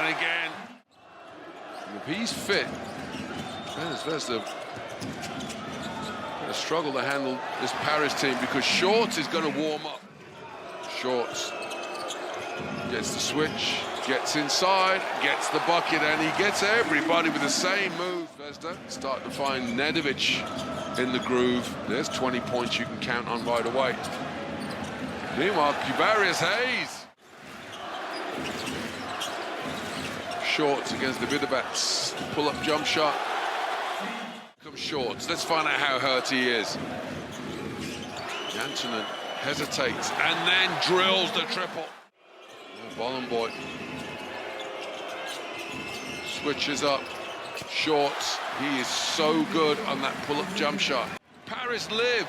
and again. If he's fit, Zvezda going to struggle to handle this Paris team because Shorts is going to warm up. Shorts gets the switch, gets inside, gets the bucket, and he gets everybody with the same move. Zvezda start to find Nedovic in the groove. There's 20 points you can count on right away. Meanwhile, Kavarius Hayes. Shorts against the Vidabats. Pull-up jump shot. Comes Shorts. Let's find out how hurt he is. Jantunen hesitates and then drills the triple. Bollenboy switches up. Shorts. He is so good on that pull-up jump shot. Paris live.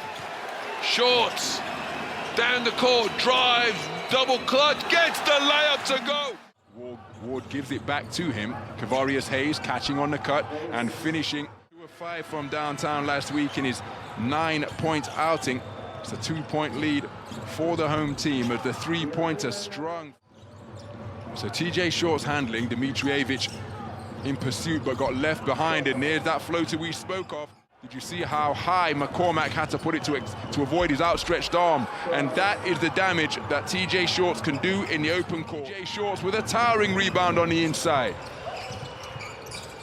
Shorts. Down the court. Drives. Double clutch. Gets the layup to go. Ward gives it back to him. Kavarius Hayes catching on the cut and finishing. 2-5 from downtown last week in his 9-point outing. It's a 2-point lead for the home team as the three-pointer strong. So TJ Shorts handling, Dmitrievich in pursuit but got left behind, and there's that floater we spoke of. Did you see how high McCormack had to put it to avoid his outstretched arm? And that is the damage that TJ Shorts can do in the open court. TJ Shorts with a towering rebound on the inside.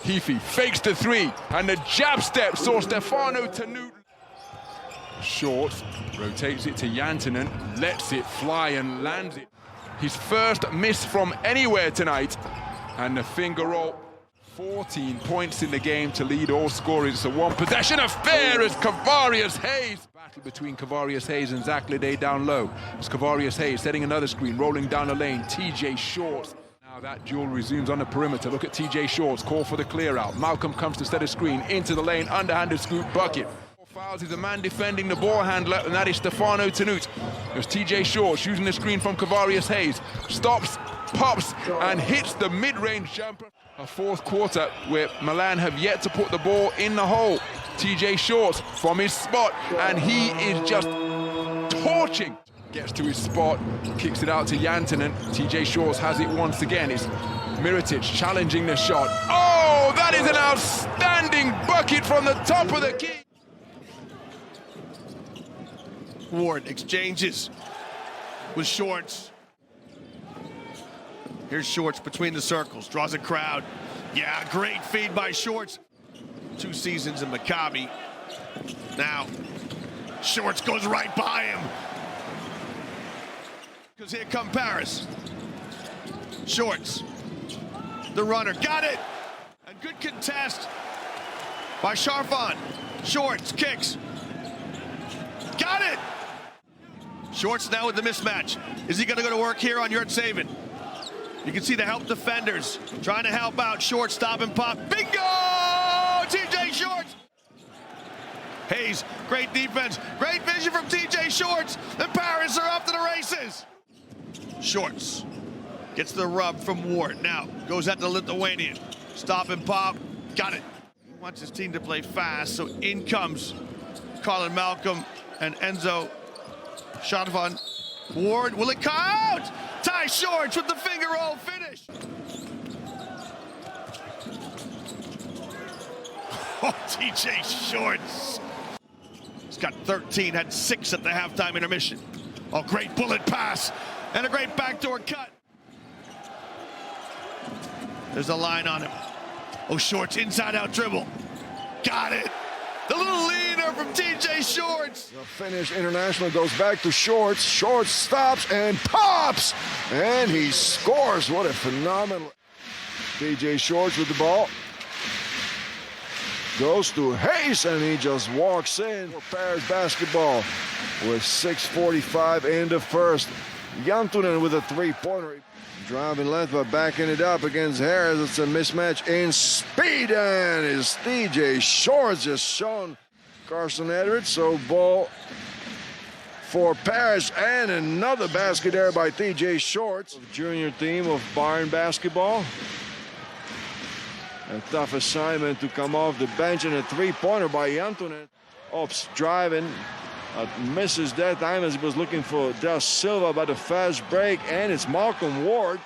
Heafy fakes the three, and the jab step saw Stefano Tanut. Shorts rotates it to Jantunen, lets it fly and lands it. His first miss from anywhere tonight, and the finger roll. 14 points in the game to lead all scorers. It's a one-possession affair as Kavarius Hayes. Battle between Kavarius Hayes and Zach Lidé down low. It's Kavarius Hayes setting another screen, rolling down the lane. TJ Shorts. Now that duel resumes on the perimeter. Look at TJ Shorts, call for the clear out. Malcolm comes to set a screen, into the lane, underhanded scoop, bucket. Fouls is a man defending the ball handler, and that is Stefano Tanut. There's TJ Shorts using the screen from Kavarius Hayes. Stops, pops, and hits the mid-range jumper. A fourth quarter where Milan have yet to put the ball in the hole. TJ Shorts from his spot, and he is just torching. Gets to his spot, kicks it out to Jantunen. TJ Shorts has it once again. It's Mirotic challenging the shot. Oh, that is an outstanding bucket from the top of the key. Ward exchanges with Shorts. Here's Shorts between the circles, draws a crowd. Yeah, great feed by Shorts. 2 seasons in Maccabi. Now, Shorts goes right by him. Because here come Paris. Shorts, the runner, got it! And good contest by Sharfan. Shorts kicks. Got it! Shorts now with the mismatch. Is he gonna go to work here on Yurtseven? You can see the help defenders trying to help out. Shorts, stop and pop. Bingo! TJ Shorts! Hayes, great defense. Great vision from TJ Shorts. The Paris are off to the races. Shorts gets the rub from Ward. Now goes at the Lithuanian. Stop and pop. Got it. He wants his team to play fast, so in comes Colin Malcolm and Enzo Sharfan. Ward, will it count? Ty Shorts with the finger roll finish. Oh, TJ Shorts. He's got 13, had 6 at the halftime intermission. Oh, great bullet pass and a great backdoor cut. There's a line on him. Oh, Shorts inside out dribble. Got it. The little leaner from TJ Shorts. The Finnish international goes back to Shorts. Shorts stops and pops! And he scores. What a phenomenal. TJ Shorts with the ball. Goes to Hayes, and he just walks in for Paris basketball with 6:45 in the first. Jantunen with a three-pointer. Driving left, but backing it up against Harris. It's a mismatch in speed, and it's TJ Shorts just shown Carson Edwards. So ball for Paris, and another basket there by TJ Shorts. Junior team of Bayern basketball. A tough assignment to come off the bench, and a three-pointer by Jantunen. Ops driving. Misses that time as he was looking for Da Silva, but a fast break, and it's Malcolm Ward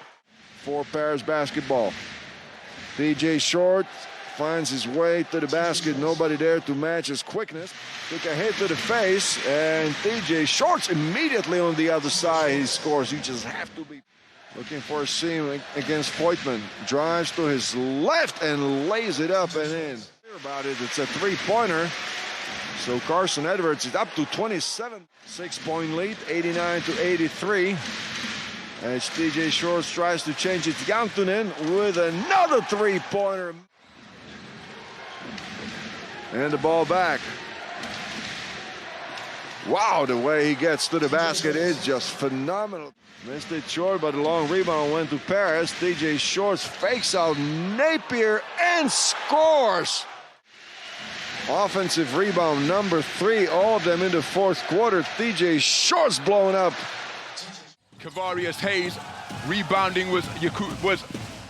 for Paris basketball. TJ Short finds his way to the basket. Nobody there to match his quickness. Took a hit to the face, and TJ Short's immediately on the other side. He scores. You just have to be looking for a seam against Voigtman. Drives to his left and lays it up and in. Hear about it. It's a three-pointer. So Carson Edwards is up to 27. 6-point lead, 89-83. As TJ Short tries to change it, Jantunen with another three-pointer. And the ball back. Wow, the way he gets to the basket is just phenomenal. Missed it short, but a long rebound went to Paris. TJ Short fakes out Napier and scores. Offensive rebound number 3, all of them in the fourth quarter. TJ Short's blown up. Kavarius Hayes rebounding was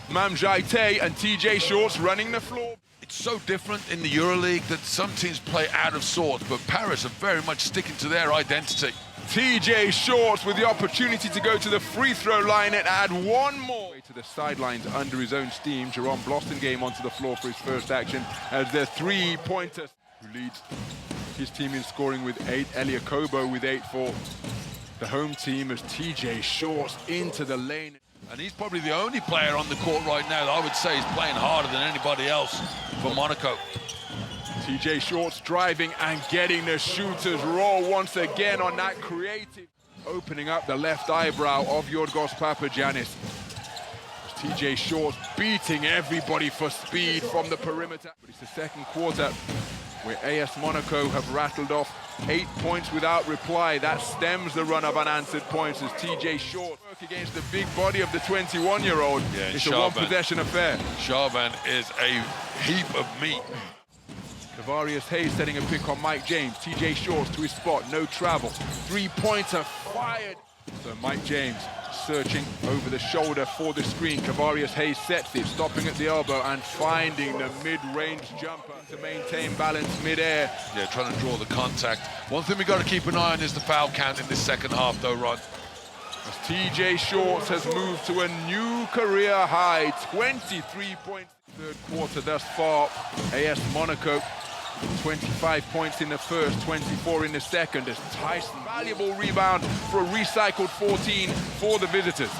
Mamjaite, and TJ Short's running the floor. It's so different in the EuroLeague that some teams play out of sorts, but Paris are very much sticking to their identity. TJ Shorts with the opportunity to go to the free throw line and add one more. To the sidelines under his own steam. Jerome Blostengame onto the floor for his first action as their three-pointer, who leads his team in scoring with 8. Elia Kobo with 8 for the home team as TJ Shorts into the lane. And he's probably the only player on the court right now that I would say is playing harder than anybody else for Monaco. TJ Shorts driving and getting the shooter's roll once again on that creative. Opening up the left eyebrow of Yorgos Papagiannis. TJ Shorts beating everybody for speed from the perimeter. But it's the second quarter where AS Monaco have rattled off 8 points without reply. That stems the run of unanswered points as TJ Short work against the big body of the 21-year-old. Yeah, it's a one-possession affair. Shaban is a heap of meat. Kavarius Hayes setting a pick on Mike James. TJ Shorts to his spot, no travel. Three-pointer fired. So Mike James searching over the shoulder for the screen. Kavarius Hayes sets it, stopping at the elbow and finding the mid-range jumper to maintain balance mid-air. Yeah, trying to draw the contact. One thing we got to keep an eye on is the foul count in this second half, though, Ron. As TJ Shorts has moved to a new career high, 23 points. Third quarter thus far, AS Monaco 25 points in the first, 24 in the second, as Tyson, valuable rebound for a recycled 14 for the visitors.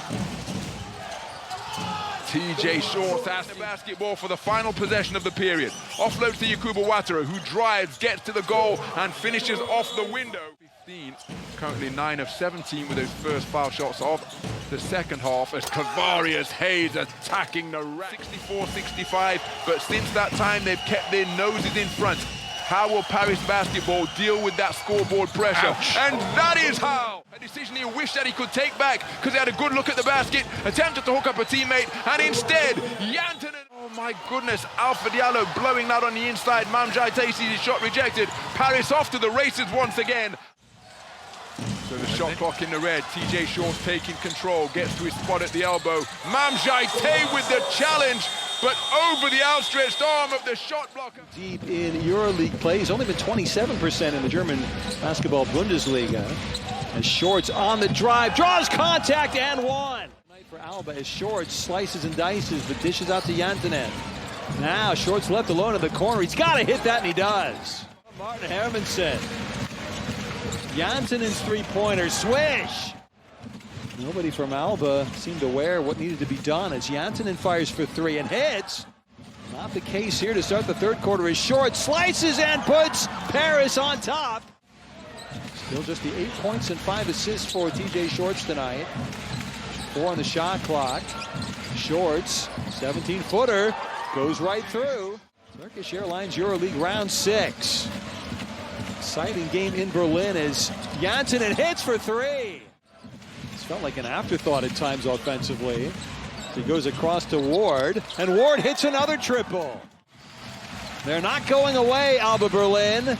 TJ Shorts has the basketball for the final possession of the period. Offloads to Yakuba Watara, who drives, gets to the goal, and finishes off the window. 15, currently 9 of 17 with those first foul shots of the second half, as Kavarius Hayes attacking the rack. 64-65, but since that time they've kept their noses in front. How will Paris basketball deal with that scoreboard pressure? Ouch. And that is how! A decision he wished that he could take back, because he had a good look at the basket, attempted to hook up a teammate, and instead, Jantunen. Oh my goodness, Alpha Diallo blowing that on the inside. Mamjaite sees his shot rejected. Paris off to the races once again. So the shot clock in the red. TJ Shorts taking control, gets to his spot at the elbow. Mamjaite with the challenge, but over the outstretched arm of the shot blocker. Deep in EuroLeague play, he's only been 27% in the German basketball Bundesliga. And Shorts on the drive, draws contact and one. Night for Alba as Shorts slices and dices, but dishes out to Jantunen. Now Shorts left alone in the corner. He's got to hit that, and he does. Martin Hermansen. Jantunen's three-pointer, swish! Nobody from Alba seemed aware what needed to be done as Jantunen fires for 3 and hits. Not the case here to start the third quarter as Shorts slices and puts Paris on top. Still just the 8 points and 5 assists for TJ Shorts tonight. 4 on the shot clock. Shorts, 17-footer, goes right through. Turkish Airlines EuroLeague round 6. Exciting game in Berlin as Jantunen hits for 3. It's felt like an afterthought at times offensively. He goes across to Ward, and Ward hits another triple. They're not going away, Alba Berlin.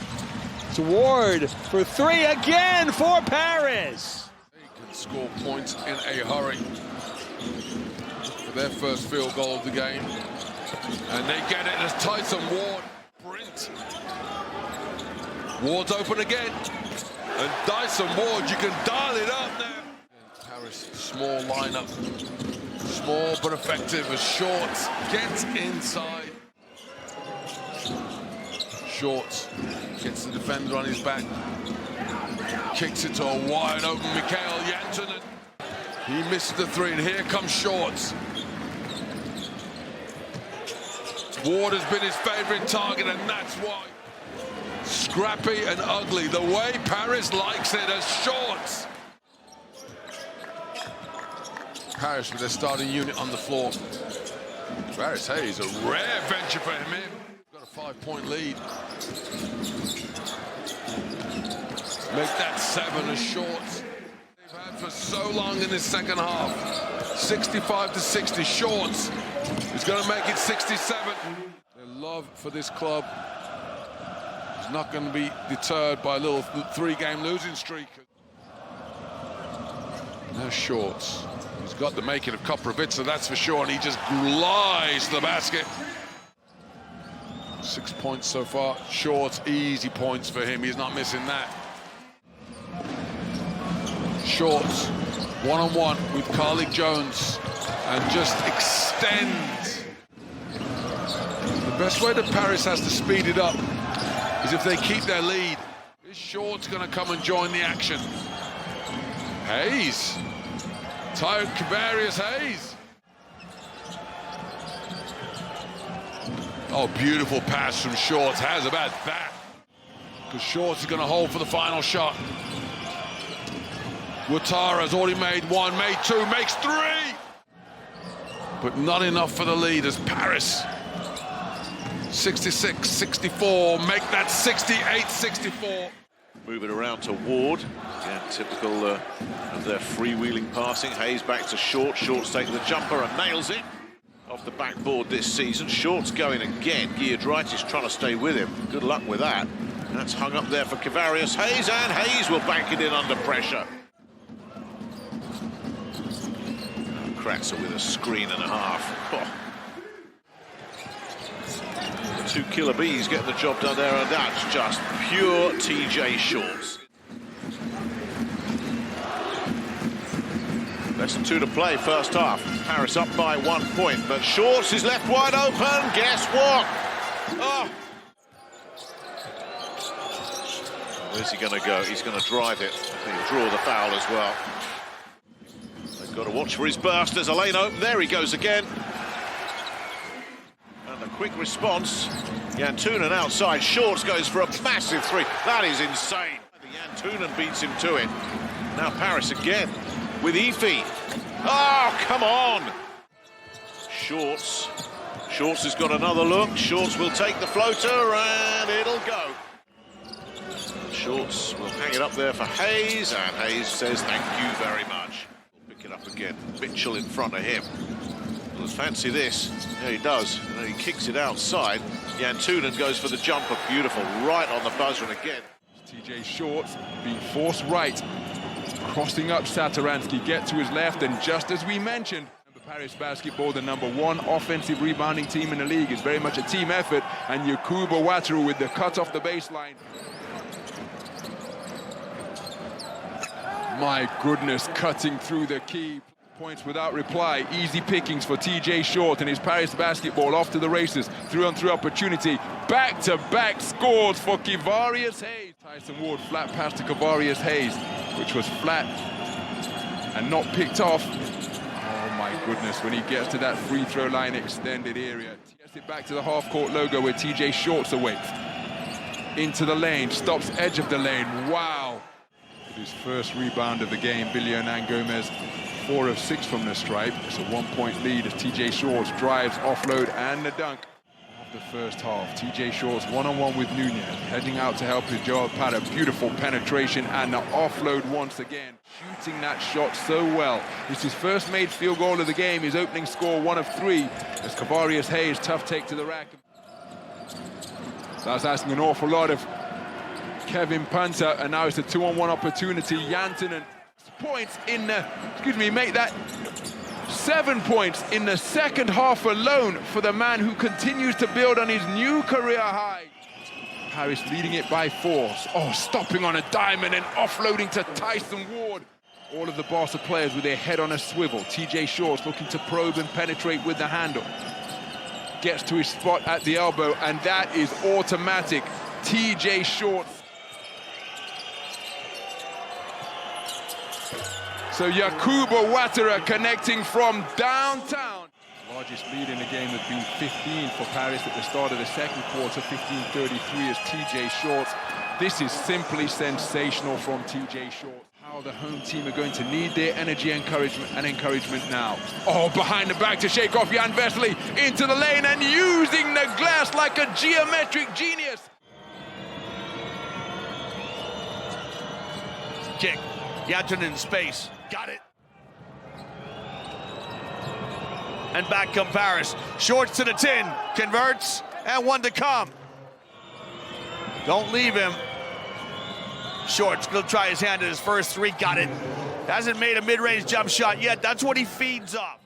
It's Ward for 3 again for Paris. They can score points in a hurry for their first field goal of the game. And they get it as Tyson Ward sprint. Ward's open again. And Dyson Ward, you can dial it up now. Paris, small lineup. Small but effective as Shorts gets inside. Shorts gets the defender on his back. Kicks it to a wide open Mikael Jantunen. He misses the three, and here comes Shorts. Ward has been his favorite target, and that's why. Scrappy and ugly, the way Paris likes it as Shorts. Paris with their starting unit on the floor. Paris Hayes, a rare venture for him in. Got a 5-point lead. Make that 7 as Shorts. They've had for so long in this second half. 65-60, Shorts is going to make it 67. Their love for this club is not going to be deterred by a little 3-game losing streak. Now Shorts. He's got the making of Koprivica, that's for sure, and he just glides to the basket. 6 points so far. Shorts, easy points for him. He's not missing that. Shorts, one-on-one with Carlik Jones, and just extends. The best way that Paris has to speed it up is if they keep their lead. Is Shorts going to come and join the action? Hayes. Kavarius Hayes. Oh, beautiful pass from Shorts. How's about that? Because Shorts is going to hold for the final shot. Ouattara's already made 1, made 2, makes 3. But not enough for the lead as Paris. 66-64, make that 68-64. Move it around to Ward. Again, typical of their freewheeling passing. Hayes back to Short. Shorts taking the jumper and nails it. Off the backboard this season. Shorts going again. Giedraitis trying to stay with him. Good luck with that. That's hung up there for Kavarius Hayes, and Hayes will bank it in under pressure. Kratzer with a screen and a half. Oh. The 2 killer bees getting the job done there, and that's just pure TJ Shorts. Less than 2 to play, first half. Paris up by 1 point, but Shorts is left wide open. Guess what? Oh. Where's he going to go? He's going to drive it. He'll draw the foul as well. They've got to watch for his burst. There's a lane open. There he goes again. And a quick response. Jantunen outside. Shorts goes for a massive 3. That is insane. Jantunen beats him to it. Now Paris again with Efi. Oh, come on! Shorts. Shorts has got another look. Shorts will take the floater, and it'll go. Shorts will hang it up there for Hayes, and Hayes says thank you very much. We'll pick it up again. Mitchell in front of him. Let's fancy this. Yeah, he does. And then he kicks it outside. Jantunen goes for the jumper. Beautiful. Right on the buzzer, and again. TJ Shorts being forced right. Crossing up Satoransky, get to his left, and just as we mentioned, the Paris basketball, the #1 offensive rebounding team in the league, is very much a team effort, and Yakuba Ouattara with the cut off the baseline. My goodness, cutting through the key. Points without reply. Easy pickings for TJ Short and his Paris basketball off to the races. Through-on-through opportunity. Back-to-back scores for Kavarius Hayes. Tyson Ward flat pass to Kavarius Hayes, which was flat and not picked off. Oh my goodness, when he gets to that free throw line extended area. Gets it back to the half-court logo where TJ Shorts awaits. Into the lane, stops edge of the lane. Wow. With his first rebound of the game, Billy Hernan Gomez, 4 of 6 from the stripe. It's a 1-point lead as TJ Shorts drives, offload, and the dunk. Of the first half, TJ Shorts one-on-one with Nunez, heading out to help his Joel Pata. Beautiful penetration and the offload once again. Shooting that shot so well. It's his first made field goal of the game, his opening score 1 of 3. As Kavarius Hayes, tough take to the rack. That's asking an awful lot of Kevin Panta, and now it's a 2-on-1 opportunity. Jantunen points in the, make that 7 points in the second half alone for the man who continues to build on his new career high. Paris leading it by 4. Oh, stopping on a dime and then offloading to Tyson Ward. All of the Barca players with their head on a swivel. TJ Shorts looking to probe and penetrate with the handle. Gets to his spot at the elbow, and that is automatic. TJ Shorts. So Yakuba Ouattara connecting from downtown. Largest lead in the game has been 15 for Paris at the start of the second quarter. 15-33 as TJ Shorts. This is simply sensational from TJ Shorts. How the home team are going to need their energy and encouragement now. Oh, behind the back to shake off Jan Vesely into the lane and using the glass like a geometric genius. Kick. Jantunen in space. Got it. And back come Paris. Shorts to the 10. Converts. And one to come. Don't leave him. Shorts gonna try his hand at his first three. Got it. Hasn't made a mid-range jump shot yet. That's what he feeds off.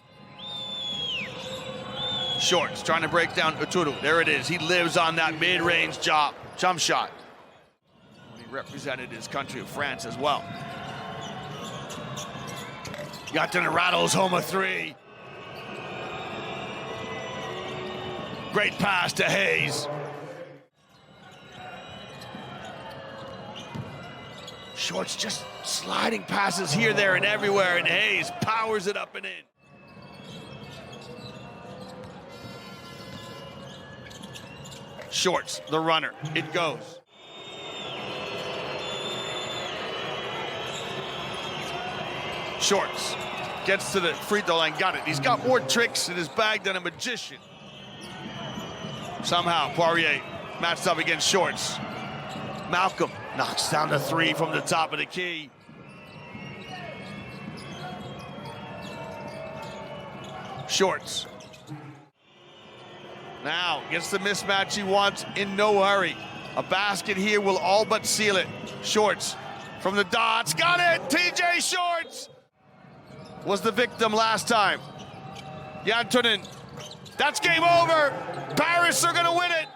Shorts trying to break down Uturu. There it is. He lives on that mid-range jump shot. He represented his country of France as well. Jantunen rattles home a three. Great pass to Hayes. Shorts just sliding passes here, there, and everywhere, and Hayes powers it up and in. Shorts, the runner, it goes. Shorts gets to the free throw line, got it. He's got more tricks in his bag than a magician. Somehow Poirier matched up against Shorts. Malcolm knocks down the three from the top of the key. Shorts. Now gets the mismatch he wants in no hurry. A basket here will all but seal it. Shorts from the dots, got it! TJ Shorts was the victim last time. Jantunen, that's game over. Paris are gonna win it.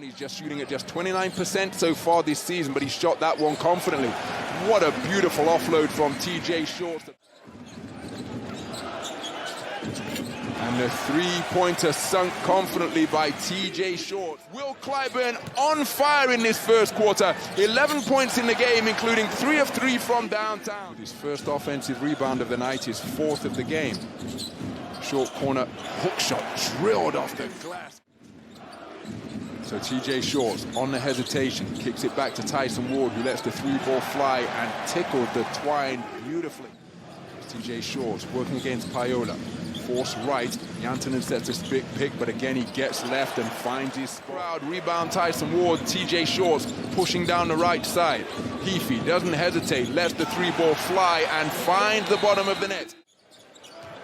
He's just shooting at just 29% so far this season, but he shot that one confidently. What a beautiful offload from TJ Shorts. And the three-pointer sunk confidently by TJ Shorts. Will Clyburn on fire in this first quarter. 11 points in the game, including 3 of 3 from downtown. His first offensive rebound of the night, his 4th of the game. Short corner hook shot drilled off the glass. So TJ Shorts on the hesitation, kicks it back to Tyson Ward, who lets the three ball fly and tickled the twine beautifully. TJ Shorts working against Payola. Force right, Jantunen sets a big pick, but again he gets left and finds his crowd. Rebound Tyson Ward, TJ Shorts pushing down the right side. Heafy doesn't hesitate, lets the three ball fly and finds the bottom of the net.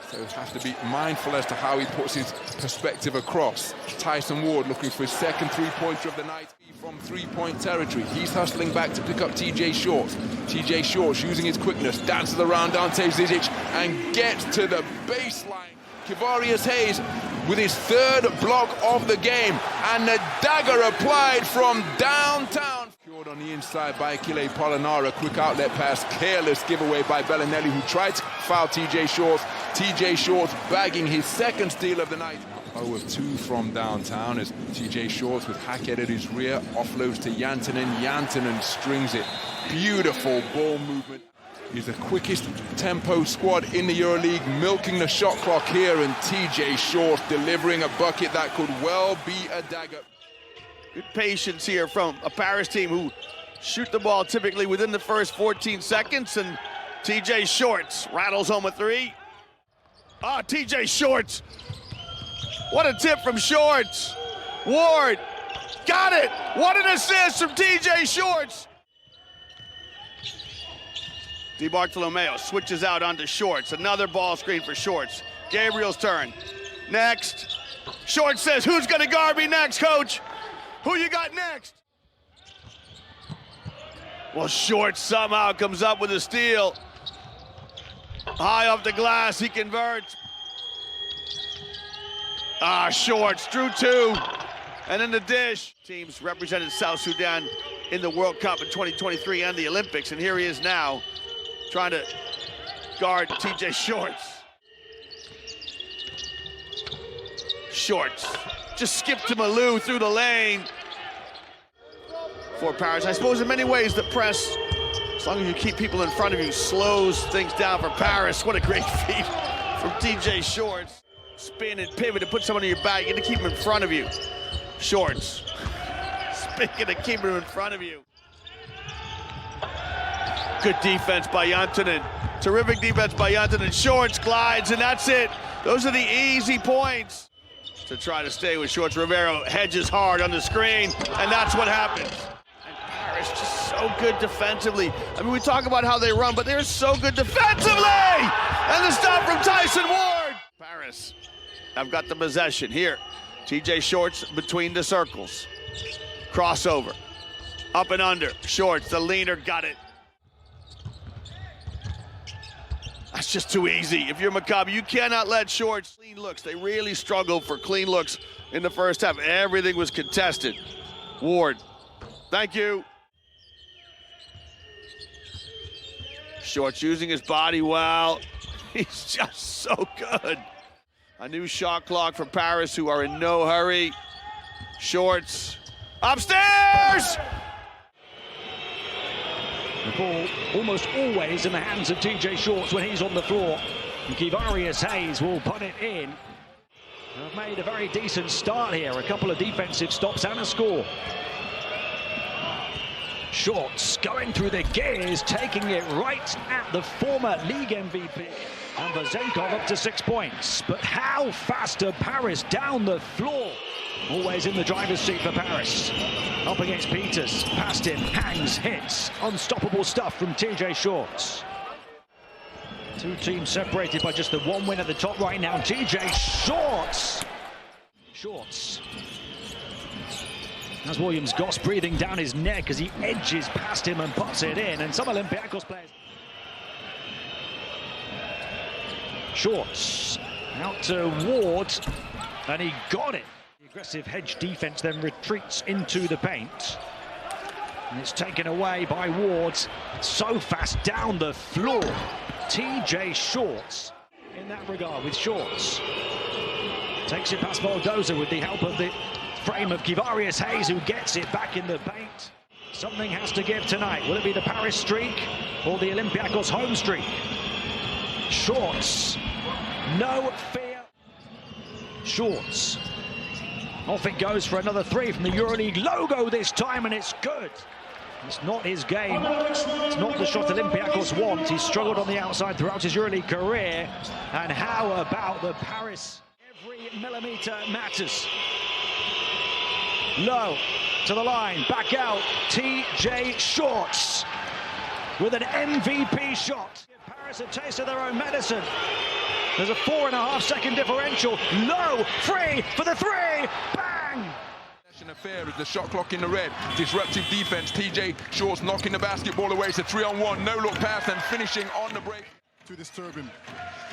So he has to be mindful as to how he puts his perspective across. Tyson Ward looking for his second three-pointer of the night from three-point territory. He's hustling back to pick up TJ Shorts. TJ Shorts using his quickness, dances around Dante Zizic and gets to the baseline. Kivarius Hayes with his 3rd block of the game, and the dagger applied from downtown. Secured on the inside by Achille Polonara. Quick outlet pass, careless giveaway by Bellinelli, who tried to foul TJ Shorts. TJ Shorts bagging his 2nd steal of the night. 0 of 2 from downtown as TJ Shorts with Hackett at his rear offloads to Jantunen. Jantunen strings it. Beautiful ball movement. He's the quickest tempo squad in the EuroLeague, milking the shot clock here, and TJ Shorts delivering a bucket that could well be a dagger. Good patience here from a Paris team who shoot the ball typically within the first 14 seconds, and TJ Shorts rattles home a three. Ah, TJ Shorts. What a tip from Shorts. Ward, got it. What an assist from TJ Shorts. DiBartolomeo switches out onto Shorts. Another ball screen for Shorts. Gabriel's turn. Next. Shorts says, who's gonna guard me next, coach? Who you got next? Well, Shorts somehow comes up with a steal. High off the glass, he converts. Shorts, drew 2. And then the dish. Teams represented South Sudan in the World Cup in 2023 and the Olympics, and here he is now, trying to guard TJ Shorts. Shorts just skipped to Malou through the lane. For Paris, I suppose in many ways the press, as long as you keep people in front of you, slows things down for Paris. What a great feat from TJ Shorts. Spin and pivot and put someone in your back. You got to keep them in front of you. Shorts. Speaking of keeping them in front of you. Good defense by Jantunen. Terrific defense by Jantunen. Shorts glides, and that's it. Those are the easy points to try to stay with Shorts. Rivero hedges hard on the screen, and that's what happens. And Paris just so good defensively. I mean, we talk about how they run, but they're so good defensively! And the stop from Tyson Ward! Paris have got the possession here. TJ Shorts between the circles. Crossover. Up and under. Shorts, the leaner, got it. That's just too easy. If you're Maccabi, you cannot let Shorts clean looks. They really struggled for clean looks in the first half. Everything was contested. Ward, thank you. Shorts using his body well. He's just so good. A new shot clock for Paris, who are in no hurry. Shorts, upstairs! The ball almost always in the hands of TJ Shorts when he's on the floor. And Kivarius Hayes will put it in. They've made a very decent start here. A couple of defensive stops and a score. Shorts going through the gears, taking it right at the former league MVP. And Vazenkov up to 6 points. But how fast are Paris down the floor? Always in the driver's seat for Paris. Up against Peters, past him, hangs, hits. Unstoppable stuff from TJ Shorts. Two teams separated by just the one win at the top right now. TJ Shorts. Shorts. As Williams Goss breathing down his neck as he edges past him and puts it in. And some Olympiacos players. Shorts out to Ward, and he got it. The aggressive hedge defense then retreats into the paint. And it's taken away by Ward. So fast down the floor. TJ Shorts in that regard with Shorts. Takes it past Baldoza with the help of the frame of Kivarius Hayes, who gets it back in the paint. Something has to give tonight. Will it be the Paris streak or the Olympiacos home streak? Shorts. No fear. Shorts. Off it goes for another three from the EuroLeague logo this time, and it's good. It's not his game. It's not the shot Olympiacos want. He's struggled on the outside throughout his EuroLeague career. And how about the Paris? Every millimeter matters. Low to the line, back out. TJ Shorts with an MVP shot. Give Paris a taste of their own medicine. There's a 4.5 second differential. Low, free for the three. Bang! Affair with the shot clock in the red. Disruptive defense. TJ Shorts knocking the basketball away. It's a 3-on-1. No look pass and finishing on the break. To disturb him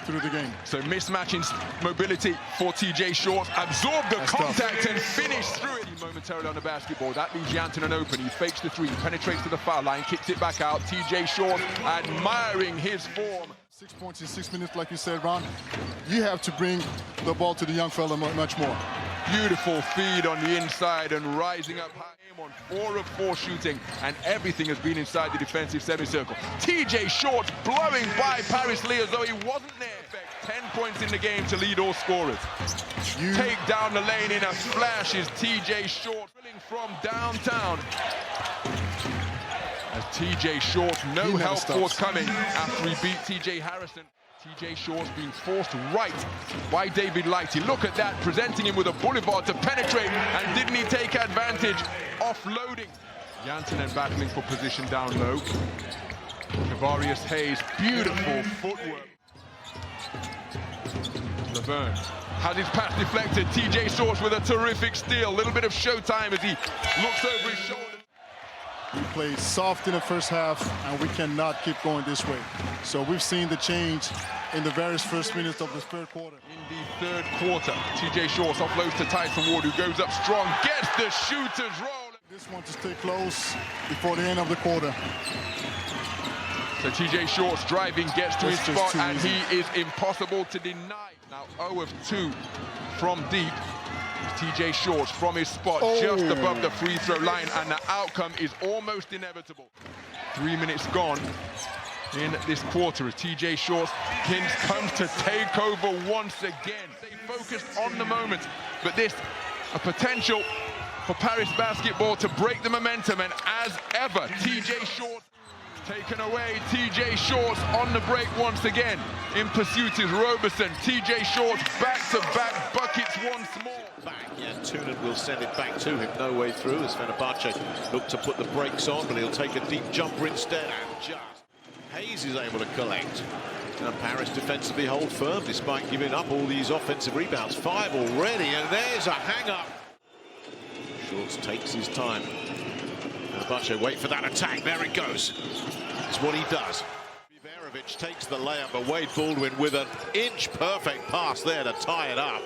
through the game. So mismatching mobility for TJ Shorts. Absorb the contact and finish through it. Momentarily on the basketball. That leaves Jantunen open. He fakes the three, penetrates to the foul line, kicks it back out. TJ Shorts admiring his form. 6 points in 6 minutes, like you said, Ron. You have to bring the ball to the young fella much more. Beautiful feed on the inside and rising up high on 4 of 4 shooting, and everything has been inside the defensive semicircle. TJ Shorts blowing by Paris Lee as though he wasn't there. 10 points in the game to lead all scorers. Take down the lane in a flash is TJ Shorts drilling from downtown. As TJ Shorts, no help forthcoming after he beat TJ Harrison. TJ Shorts being forced right by David Lighty. Look at that, presenting him with a boulevard to penetrate, and didn't he take advantage? Offloading. Jantunen battling for position down low. Kivarius Hayes, beautiful footwork. Laverne has his pass deflected. TJ Shorts with a terrific steal. Little bit of showtime as he looks over his shoulder. We played soft in the first half, and we cannot keep going this way. So we've seen the change in the various first minutes of the third quarter. In the third quarter, TJ Shorts offloads to Tyson Ward, who goes up strong, gets the shooter's roll. This one to stay close before the end of the quarter. So TJ Shorts driving, gets to his spot, and he is impossible to deny. Now 0 of 2 from deep. TJ Shorts from his spot just above the free throw line, and the outcome is almost inevitable. 3 minutes gone in this quarter as TJ Shorts comes to take over once again. They focused on the moment, but this a potential for Paris basketball to break the momentum, and as ever, TJ Shorts taken away. TJ Shorts on the break once again. In pursuit is Roberson. TJ Shorts back-to-back buckets once more. Back, Yantunen will send it back to him. No way through as Fenerbahce look to put the brakes on, but he'll take a deep jumper instead. And just Hayes is able to collect. Now Paris defensively hold firm despite giving up all these offensive rebounds. 5 already, and there's a hang-up. Shorts takes his time. Fenerbahce wait for that attack. There it goes. It's what he does. Viverovic takes the layup, but Wade Baldwin with an inch-perfect pass there to tie it up.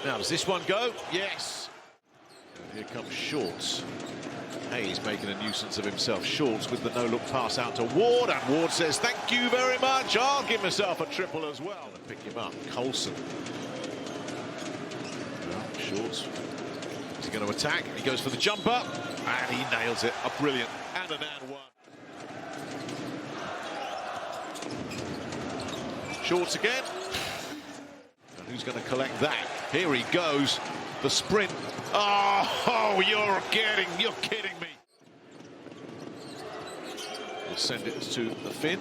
Now, does this one go? Yes. And here comes Shorts. Hayes making a nuisance of himself. Shorts with the no-look pass out to Ward, and Ward says, thank you very much. I'll give myself a triple as well. And pick him up. Colson. Shorts. He's going to attack. He goes for the jumper, and he nails it. A brilliant and an and one. Shorts again. And who's going to collect that? Here he goes. The sprint. Oh, you're kidding me. We'll send it to the Finn.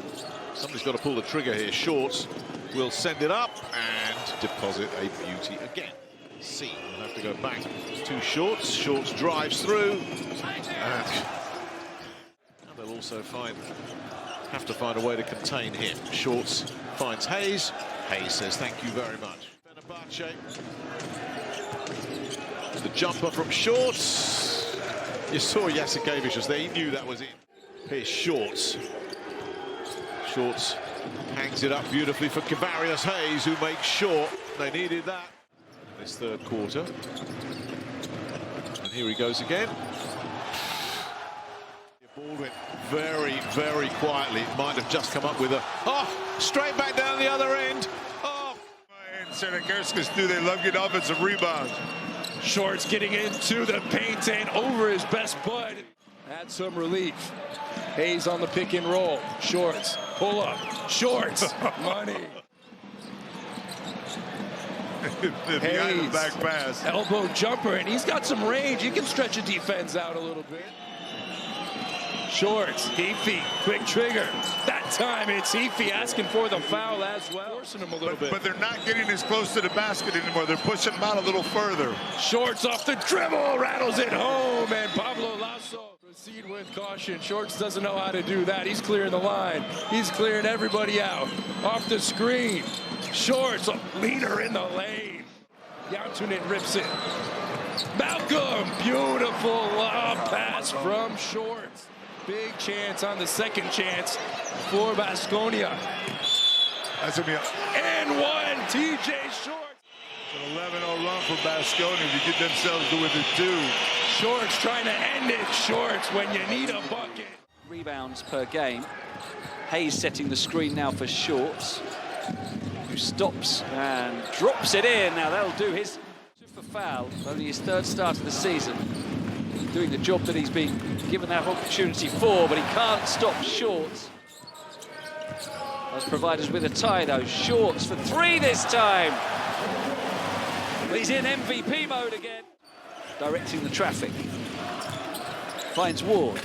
Somebody's got to pull the trigger here. Shorts will send it up and deposit a beauty again. C will have to go back to Shorts. Shorts drives through. And they'll also have to find a way to contain him. Shorts finds Hayes. Hayes says thank you very much. Fenerbahce. The jumper from Shorts. You saw Jasikevičius there. He knew that was in. Here's Shorts. Shorts hangs it up beautifully for Kavarius Hayes, who makes sure they needed that. This third quarter. And here he goes again. Baldwin very, very quietly might have just come up with a... Oh, straight back down the other end. Oh. And Sanakerskas do. They love getting offensive rebounds. Shorts getting into the paint and over his best bud. Add some relief. Hayes on the pick and roll. Shorts, pull up. Shorts, money. Hayes, the back pass. Elbow jumper, and he's got some range. He can stretch a defense out a little bit. Shorts, Heafy, quick trigger. That time it's Heafy asking for the foul as well. Forcing him a little bit. But they're not getting as close to the basket anymore. They're pushing him out a little further. Shorts off the dribble, rattles it home, and Pablo Lasso proceed with caution. Shorts doesn't know how to do that. He's clearing the line. He's clearing everybody out. Off the screen. Shorts, a leader in the lane. Yantunen rips it. Malcolm, beautiful lob pass from Shorts. Big chance on the second chance for Baskonia. That's going to be and one, TJ Shorts. An 11-0 run for Baskonia to get themselves to within 2. Shorts trying to end it. Shorts when you need a bucket. Rebounds per game. Hayes setting the screen now for Shorts, who stops and drops it in. Now that'll do his for foul. Only his third start of the season. Doing the job that he's been given that opportunity for, but he can't stop Shorts. Does provide us with a tie though. Shorts for 3 this time. He's in MVP mode again. Directing the traffic. Finds Ward.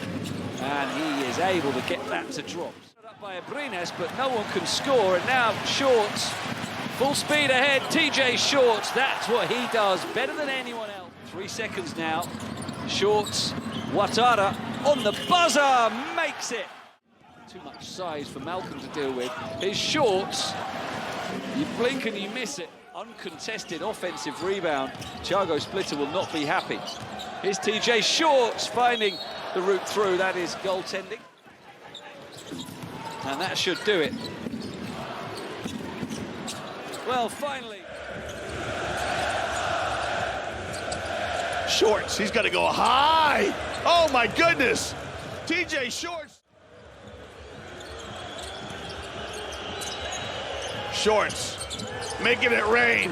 And he is able to get that to drop. Up by Abrines, but no one can score. And now Shorts, full speed ahead. TJ Shorts, that's what he does better than anyone else. 3 seconds now. Shorts, Ouattara on the buzzer, makes it. Too much size for Malcolm to deal with. Here's Shorts. You blink and you miss it. Uncontested offensive rebound. Thiago Splitter will not be happy. Here's TJ Shorts finding the route through. That is goaltending. And that should do it. Well, finally. Shorts, he's got to go high. Oh, my goodness. TJ Shorts. Shorts making it rain.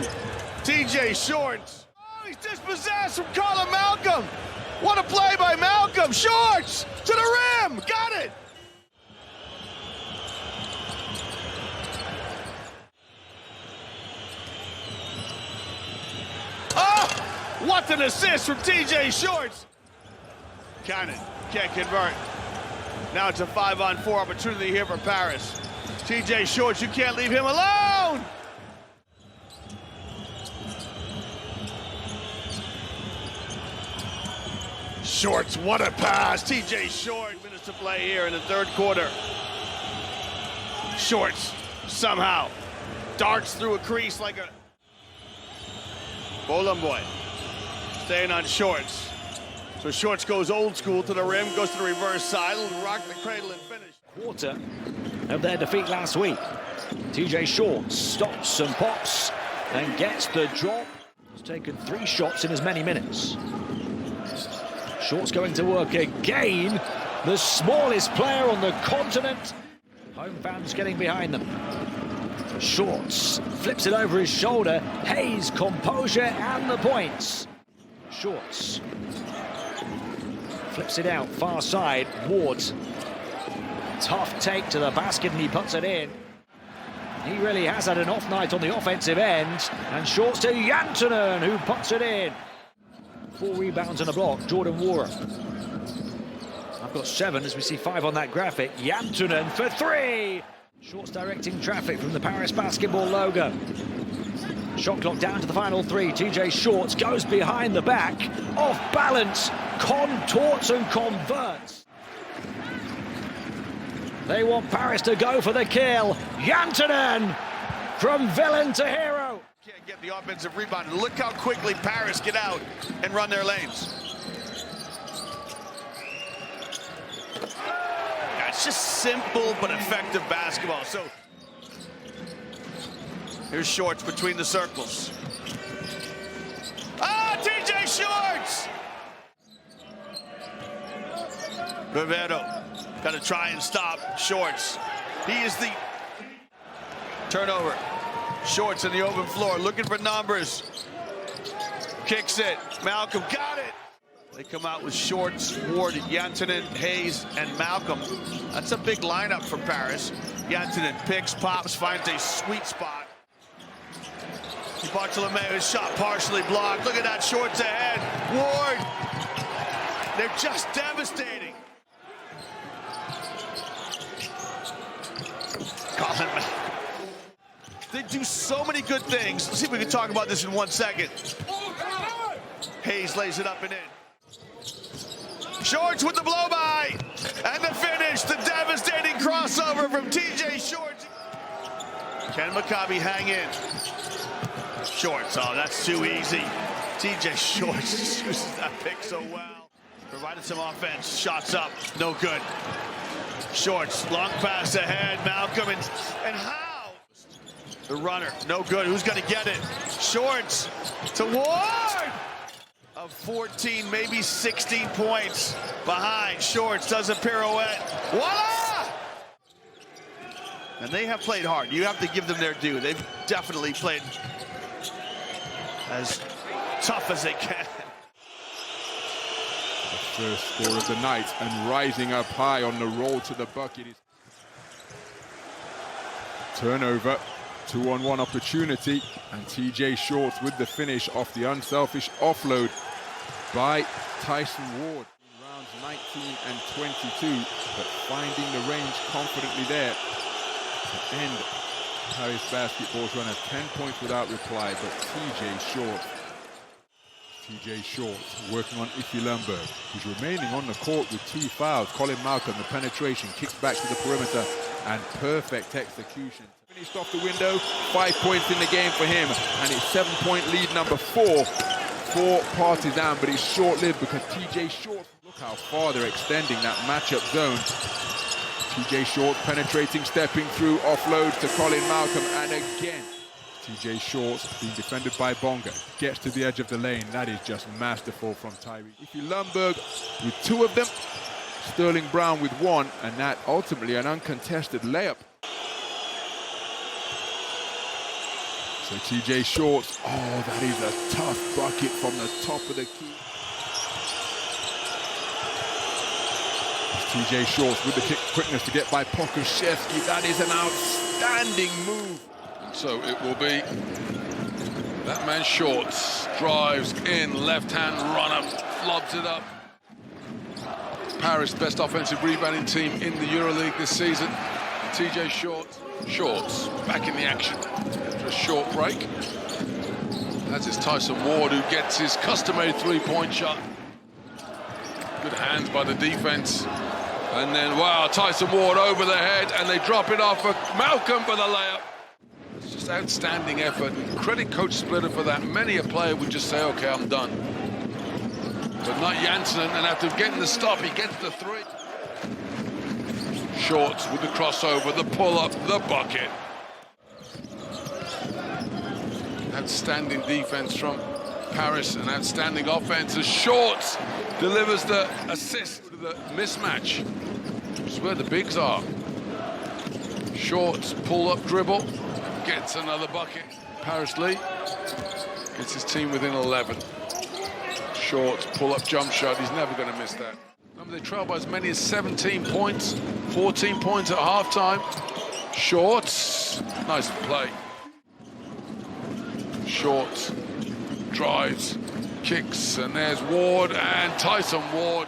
TJ Shorts. Oh, he's dispossessed from Colin Malcolm. What a play by Malcolm. Shorts to the rim. Got it. Oh, what an assist from TJ Shorts. Cannon can't convert. Now it's a 5-on-4 opportunity here for Paris. TJ Shorts, you can't leave him alone! Shorts, what a pass. TJ Shorts, minutes to play here in the third quarter. Shorts, somehow, darts through a crease like a... Boy staying on Shorts. So Shorts goes old school to the rim, goes to the reverse side, rock the cradle and finish. Quarter of their defeat last week. TJ Shorts stops and pops and gets the drop. He's taken 3 shots in as many minutes. Shorts going to work again. The smallest player on the continent. Home fans getting behind them. Shorts flips it over his shoulder. Hayes, composure and the points. Shorts flips it out, far side. Ward, tough take to the basket and he puts it in. He really has had an off night on the offensive end. And Shorts to Jantunen, who puts it in. 4 rebounds and a block, Jordan Wara. I've got 7 as we see 5 on that graphic. Jantunen for 3. Shorts directing traffic from the Paris basketball logo. Shot clock down to the final 3. TJ Shorts goes behind the back, off balance, contorts and converts. They want Paris to go for the kill. Jantunen from villain to hero. Can't get the offensive rebound. Look how quickly Paris get out and run their lanes. It's just simple but effective basketball. So here's Shorts between the circles. Ah, TJ Shorts! Rivero got to try and stop Shorts. He is the turnover. Shorts in the open floor, looking for numbers. Kicks it. Malcolm got it. They come out with Shorts, Ward, Jantunen, Hayes, and Malcolm. That's a big lineup for Paris. Jantunen picks, pops, finds a sweet spot. Bartolomeo's shot partially blocked. Look at that, Shorts ahead. Ward. They're just devastating. Colin Malcolm. They do so many good things. Let's see if we can talk about this in 1 second. Hayes lays it up and in. Shorts with the blow-by. And the finish, the devastating crossover from TJ Shorts. Can Maccabi hang in? Shorts, oh, that's too easy. TJ Shorts uses that pick so well. Provided some offense, shots up, no good. Shorts, long pass ahead, Malcolm, and how? The runner, no good. Who's going to get it? Shorts to Ward! Of 14, maybe 16 points behind. Shorts does a pirouette. Voila! And they have played hard. You have to give them their due. They've definitely played as tough as they can. The first score of the night and rising up high on the roll to the bucket is turnover. 2-on-1 opportunity, and TJ Shorts with the finish off the unselfish offload by Tyson Ward in rounds 19 and 22, but finding the range confidently there to end Paris basketball's run at 10 points without reply, but TJ Shorts working on Iffy Lundberg, who's remaining on the court with 2 fouls. Colin Malcolm, the penetration, kicks back to the perimeter, and perfect execution. Finished off the window, 5 points in the game for him, and it's 7-point lead number 4 for Partizan, but it's short-lived because TJ Shorts, look how far they're extending that matchup zone. TJ Shorts penetrating, stepping through, offloads to Colin Malcolm, and again, TJ Shorts being defended by Bonga, gets to the edge of the lane. That is just masterful from Tyree. Iffy Lundberg with 2 of them. Sterling Brown with one, and that ultimately an uncontested layup. So TJ Shorts, oh, that is a tough bucket from the top of the key. TJ Shorts with the quickness to get by Pokuševski. That is an outstanding move. So it will be that man Shorts drives in, left-hand run-up, lobs it up. Paris, best offensive rebounding team in the EuroLeague this season. TJ Shorts back in the action after a short break. That's his Tyson Ward, who gets his customary three-point shot. Good hands by the defense. And then, wow, Tyson Ward over the head, and they drop it off for Malcolm for the layup. It's just outstanding effort. Credit Coach Splitter for that. Many a player would just say, okay, I'm done. But not Jantunen, and after getting the stop, he gets the three. Shorts with the crossover, the pull-up, the bucket. Outstanding defense from Paris, and outstanding offense as Shorts delivers the assist to the mismatch. Which is where the bigs are. Shorts, pull-up dribble, gets another bucket. Paris Lee gets his team within 11. Shorts, pull-up jump shot, he's never going to miss that. Remember, they trail by as many as 17 points, 14 points at halftime. Shorts, nice play. Shorts, drives, kicks, and there's Ward and Tyson Ward.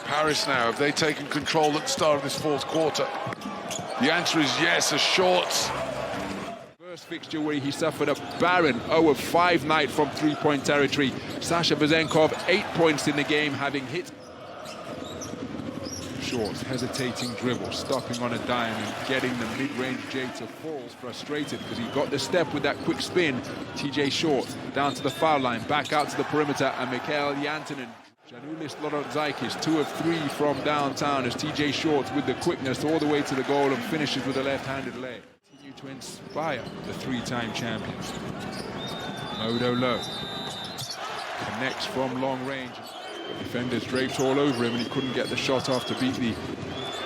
Paris now, have they taken control at the start of this fourth quarter? The answer is yes, as Shorts. First fixture where he suffered a barren 0-of-5 night from three-point territory. Sasha Vezenkov, 8 points in the game, having hit. Shorts, hesitating dribble, stopping on a dime and getting the mid-range J to fall. Frustrated because he got the step with that quick spin. TJ Shorts down to the foul line, back out to the perimeter, and Mikhail Jantunen. Janulis Lorozaikis, 2 of 3 from downtown as TJ Shorts with the quickness all the way to the goal and finishes with a left-handed lay. Continue to inspire the three-time champions. Modo Low connects from long range. The defenders draped all over him and he couldn't get the shot off to beat the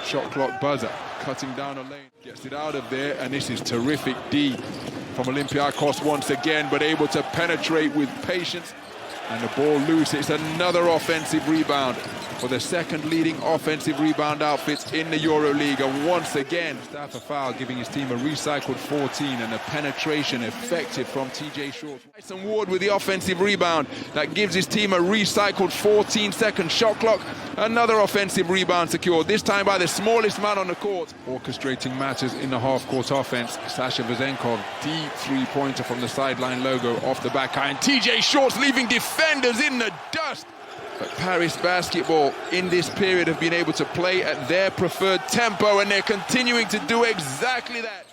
shot clock buzzer. Cutting down a lane, gets it out of there, and this is terrific D from Olympiacos once again, but able to penetrate with patience. And the ball loose. It's another offensive rebound for the second leading offensive rebound outfit in the EuroLeague. And once again, Stafford foul, giving his team a recycled 14, and a penetration effective from TJ Shorts. Tyson Ward with the offensive rebound that gives his team a recycled 14-second shot clock. Another offensive rebound secured, this time by the smallest man on the court. Orchestrating matters in the half-court offense. Sasha Vezenkov, deep three-pointer from the sideline logo off the back iron. TJ Shorts leaving defenders in the dust. But Paris basketball in this period have been able to play at their preferred tempo, and they're continuing to do exactly that.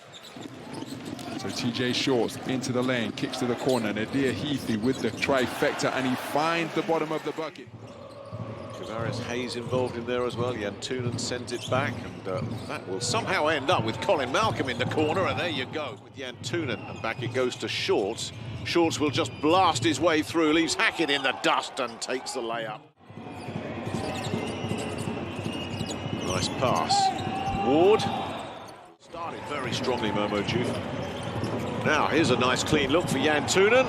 So TJ Shorts into the lane, kicks to the corner. Nadir Heathy with the trifecta, and he finds the bottom of the bucket. Tavares Hayes involved in there as well. Jantunen sent it back, and that will somehow end up with Colin Malcolm in the corner, and there you go with Jantunen, and back it goes to Shorts. Shorts will just blast his way through, leaves Hackett in the dust and takes the layup. Nice pass. Ward started very strongly, Momo Juve. Now here's a nice clean look for Jantunen.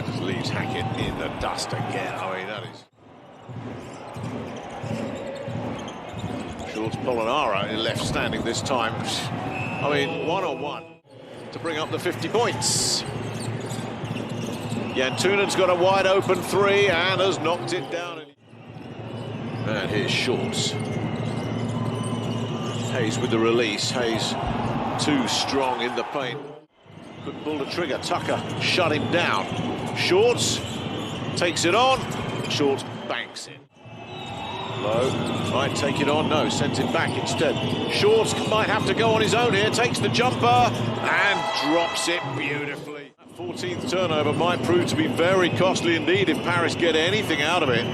Just leaves Hackett in the dust again. I mean, that is... Shorts Polonara left standing this time. I mean, one-on-one to bring up the 50 points. Jantunen's got a wide open three and has knocked it down. And here's Shorts. Hayes with the release. Hayes too strong in the paint. Couldn't pull the trigger. Tucker shut him down. Shorts takes it on. Shorts banks it. Low, might take it on, no, sends it back instead. Shorts might have to go on his own here, takes the jumper and drops it beautifully. That 14th turnover might prove to be very costly indeed if Paris get anything out of it.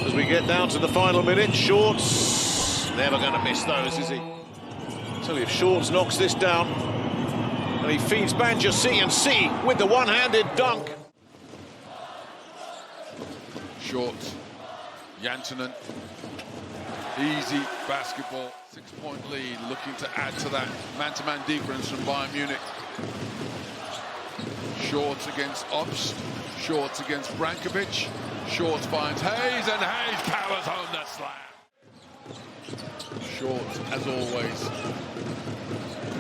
As we get down to the final minute, Shorts never going to miss those, is he? Tell you, if Shorts knocks this down and he feeds Banjer C with the one-handed dunk. Short. Jantunen. Easy basketball. 6-point lead, looking to add to that man-to-man difference from Bayern Munich. Shorts against Obst. Shorts against Brankovic. Shorts finds Hayes, and Hayes powers home that slam. Shorts, as always,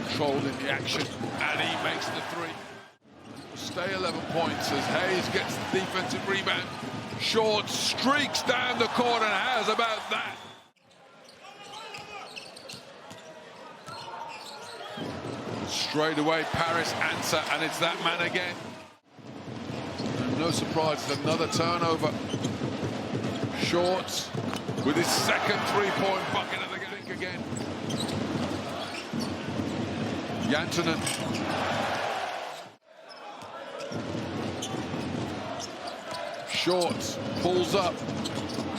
controlling the action, and he makes the three. Stay 11 points as Hayes gets the defensive rebound. Shorts streaks down the court, and how's about that? Straight away, Paris answer, and it's that man again. And no surprise, it's another turnover. Shorts with his second three-point bucket of the game again. Jantunen. Shorts pulls up,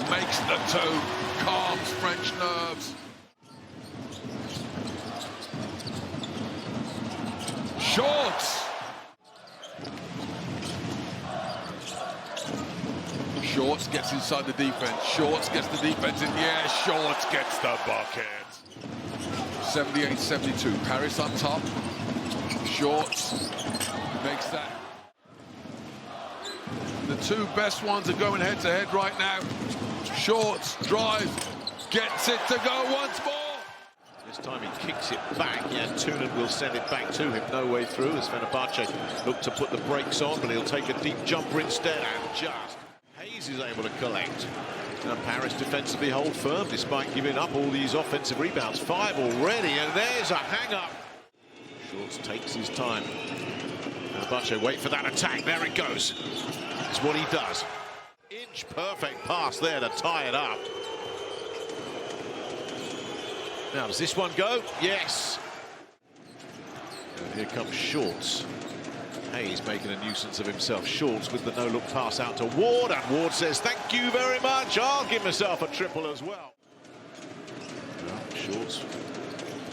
makes the two, calms French nerves. Shorts. Shorts gets inside the defense. Shorts gets the defense in the air. Shorts gets the bucket. 78-72. Paris on top. Shorts makes that. The two best ones are going head-to-head right now. Shorts drives, gets it to go once more. This time he kicks it back. Jantunen will send it back to him. No way through as Fenerbahce look to put the brakes on, but he'll take a deep jumper instead, and just Hayes is able to collect. And Paris defensively hold firm despite giving up all these offensive rebounds. 5 already, and there's a hang-up. Shorts takes his time. Fenerbahce wait for that attack. There it goes. That's what he does. Inch perfect pass there to tie it up. Now, does this one go? Yes. And here comes Shorts. Hayes making a nuisance of himself. Shorts with the no-look pass out to Ward, and Ward says, thank you very much. I'll give myself a triple as well. Shorts.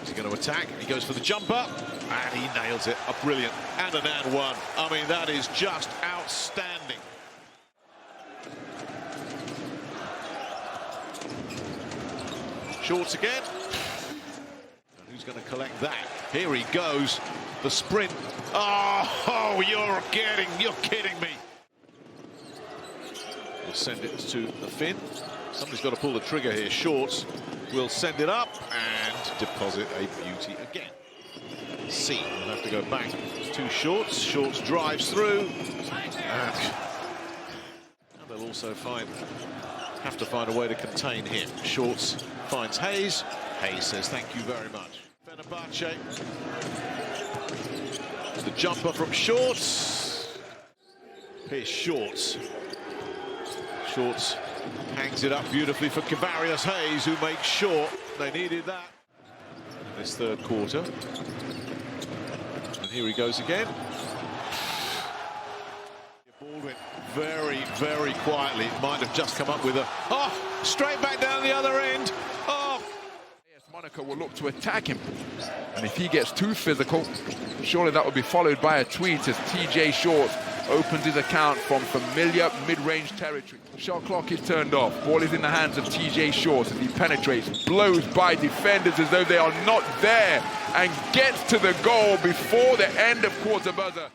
Is he going to attack? He goes for the jumper, and he nails it. A brilliant and one. I mean, that is just outstanding. Shorts again. Who's going to collect that? Here he goes. The sprint. Oh, you're kidding me. We'll send it to the fin. Somebody's got to pull the trigger here. Shorts will send it up and deposit a beauty again. C will have to go back to Shorts. Shorts drives through. And they'll also have to find a way to contain him. Shorts finds Hayes. Hayes says thank you very much. Fenerbahce. The jumper from Shorts. Here's Shorts. Shorts hangs it up beautifully for Kavarius Hayes, who makes sure they needed that in this third quarter. And here he goes again. Baldwin very, very quietly might have just come up with a... Oh, straight back down the other end. Oh. Monaco will look to attack him, and if he gets too physical, surely that will be followed by a tweet as TJ Shorts opens his account from familiar mid-range territory. Shot clock is turned off. Ball is in the hands of TJ Shorts as he penetrates, blows by defenders as though they are not there, and gets to the goal before the end of quarter buzzer.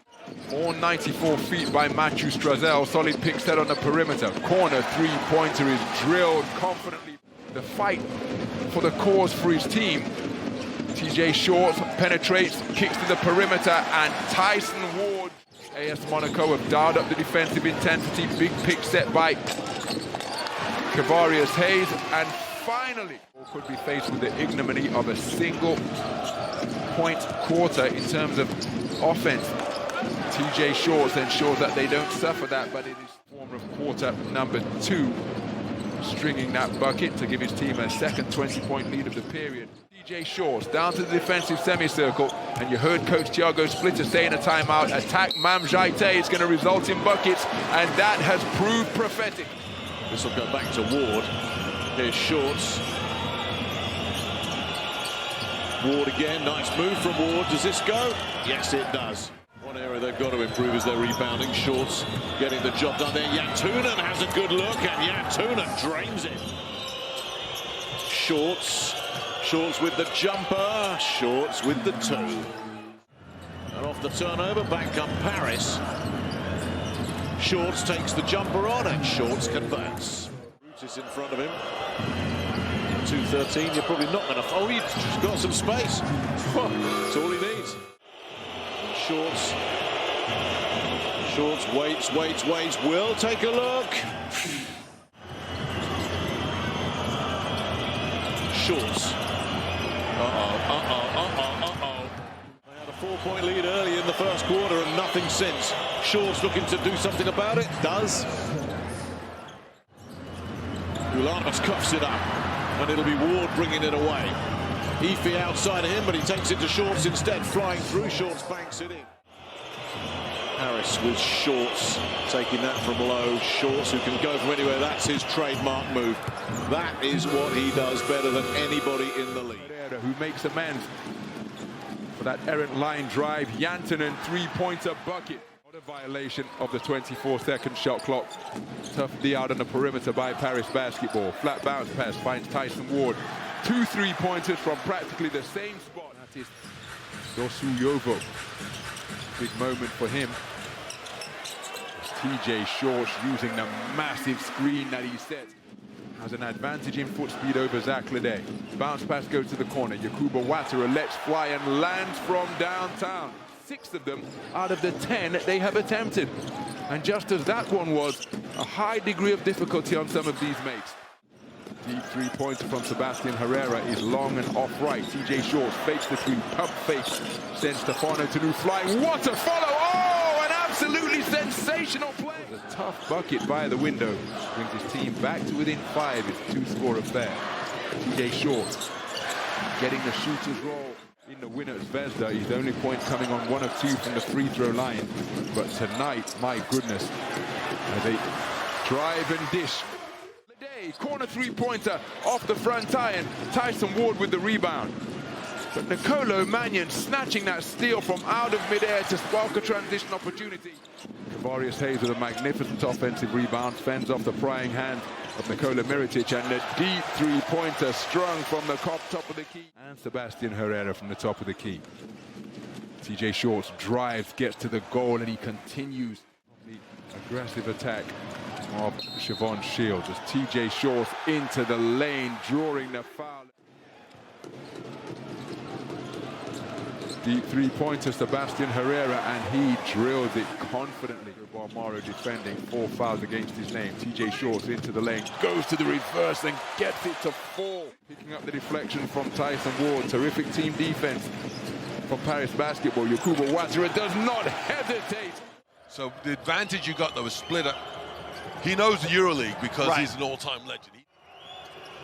All 94 feet by Matthew Strazel. Solid pick set on the perimeter. Corner three-pointer is drilled confidently. The fight for the cause for his team. TJ Shorts penetrates, kicks to the perimeter, and Tyson Ward. AS Monaco have dialed up the defensive intensity. Big pick set by Kavarius Hayes, and finally could be faced with the ignominy of a single-point quarter in terms of offense. TJ Shorts ensures that they don't suffer that, but it is form of quarter number 2. Stringing that bucket to give his team a second 20-point lead of the period. TJ Shorts down to the defensive semicircle, and you heard Coach Thiago Splitter say in a timeout, attack Mam Jaite, it's going to result in buckets, and that has proved prophetic. This will go back to Ward. Here's Shorts. Ward again, nice move from Ward. Does this go? Yes, it does. One area area they've got to improve is their rebounding. Shorts getting the job done there. Jantunen has a good look, and Jantunen drains it. Shorts with the jumper, Shorts with the two. And off the turnover, back come Paris. Shorts takes the jumper on, and Shorts converts. Roots is in front of him. 2:13, you're probably not going to... Oh, he's just got some space. That's all he needs. Shorts waits. Will take a look. Shorts. They had a 4-point lead early in the first quarter and nothing since. Shorts looking to do something about it. Does. Ulanovas cuffs it up. And it'll be Ward bringing it away. Efi outside of him, but he takes it to Shorts instead. Flying through, Shorts banks it in. Harris with Shorts, taking that from low. Shorts, who can go from anywhere. That's his trademark move. That is what he does better than anybody in the league. Who makes amends for that errant line drive. Jantunen, three-pointer bucket. Not a violation of the 24-second shot clock. Tough D out on the perimeter by Paris Basketball. Flat bounce pass finds Tyson Ward. 2 3-pointers from practically the same spot. That is Dosuyovo. Big moment for him. TJ Shorts using the massive screen that he sets. Has an advantage in foot speed over Zach Ledet. Bounce pass goes to the corner. Yakuba Watara lets fly and lands from downtown. 6 of them out of the 10 they have attempted. And just as that one was, a high degree of difficulty on some of these makes. Deep 3-pointer from Sebastian Herrera is long and off right. TJ Shorts fakes the 3, pump fakes, sends Stefano Tanu flying. What a follow! Oh, an absolutely sensational play! A tough bucket by the window brings his team back to within 5. It's a 2-score affair. TJ Shorts getting the shooter's roll in the win at Zvezda. He's the only point coming on 1 of 2 from the free throw line. But tonight, my goodness, as they drive and dish. Corner 3-pointer off the front iron. Tyson Ward with the rebound. But Nicolo Mannion snatching that steal from out of midair to spark a transition opportunity. Kavarius Hayes with a magnificent offensive rebound, fends off the prying hand of Nikola Mirotic, and a deep 3-pointer strung from the top of the key. And Sebastian Herrera from the top of the key. TJ Shorts drives, gets to the goal, and he continues the aggressive attack of Siobhan Shields as TJ Shorts into the lane, drawing the foul. Deep 3-pointer, Sebastian Herrera, and he drills it confidently. Barmaro defending, 4 fouls against his name. TJ Shorts into the lane, goes to the reverse and gets it to fall. Picking up the deflection from Tyson Ward. Terrific team defense from Paris Basketball. Yakuba Watara does not hesitate. So the advantage you got, though, was split up. He knows the EuroLeague because he's an all-time legend.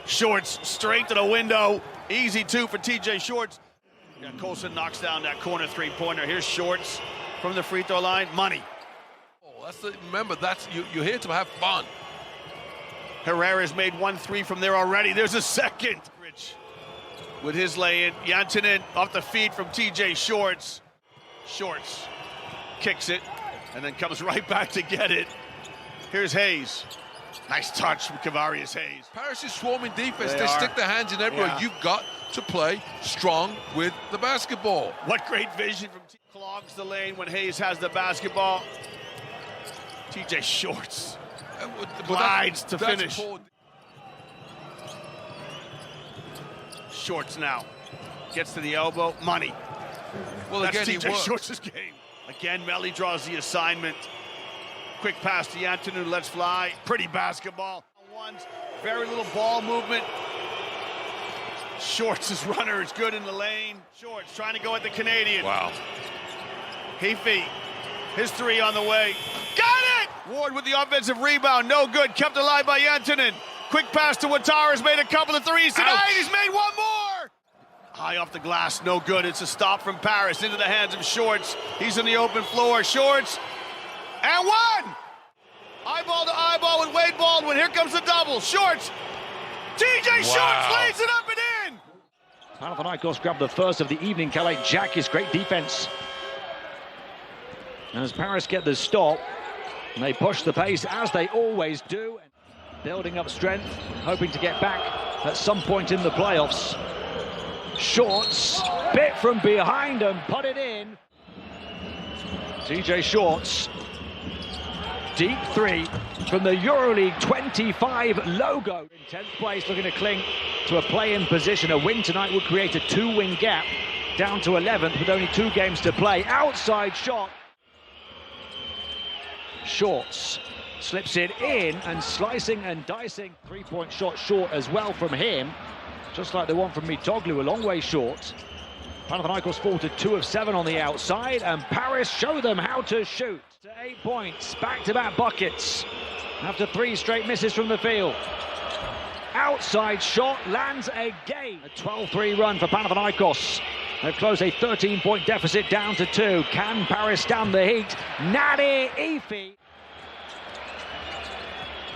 Shorts straight to the window. Easy 2 for TJ Shorts. Yeah, Colson knocks down that corner 3-pointer. Here's Shorts from the free throw line. Money. Oh, remember, you're here to have fun. Herrera's made 1 3 from there already. There's a second. Rich with his lay-in. Jantunen off the feed from TJ Shorts. Shorts kicks it and then comes right back to get it. Here's Hayes. Nice touch from Kavarius Hayes. Paris is swarming defense. They stick their hands in everywhere. Yeah. You've got to play strong with the basketball. What great vision from clogs the lane when Hayes has the basketball. TJ Shorts glides to finish. Shorts now gets to the elbow. Money. Well, that's again, TJ Shorts' game. Again, Melly draws the assignment. Quick pass to Jantunen, lets fly. Pretty basketball. Very little ball movement. Shorts' runner is good in the lane. Shorts trying to go at the Canadian. Wow. Heafy, his 3 on the way. Got it! Ward with the offensive rebound. No good. Kept alive by Jantunen. Quick pass to Watara's made a couple of 3s tonight. Ouch. He's made 1 more. High off the glass. No good. It's a stop from Paris into the hands of Shorts. He's in the open floor. Shorts. And 1! Eyeball to eyeball with Wade Baldwin. Here comes the double. Shorts. TJ Shorts lays it up and in. Panathinaikos grabbed the first of the evening. Kalej Jackis, great defense. As Paris get the stop, and they push the pace as they always do, building up strength, hoping to get back at some point in the playoffs. Shorts, bit from behind and put it in. TJ Shorts, deep three from the EuroLeague 25 logo. In 10th place, looking to cling to a play-in position. A win tonight would create a 2-win gap down to 11th with only 2 games to play. Outside shot. Shorts slips it in and slicing and dicing. 3-point shot short as well from him, just like the one from Mitoglu, a long way short. Panathinaikos fall to 2 of 7 on the outside, and Paris show them how to shoot. To 8 points, back-to-back buckets after 3 straight misses from the field. Outside shot lands again. A 12-3 run for Panathinaikos. They've closed a 13-point deficit down to 2. Can Paris stand the heat? Natty Efi.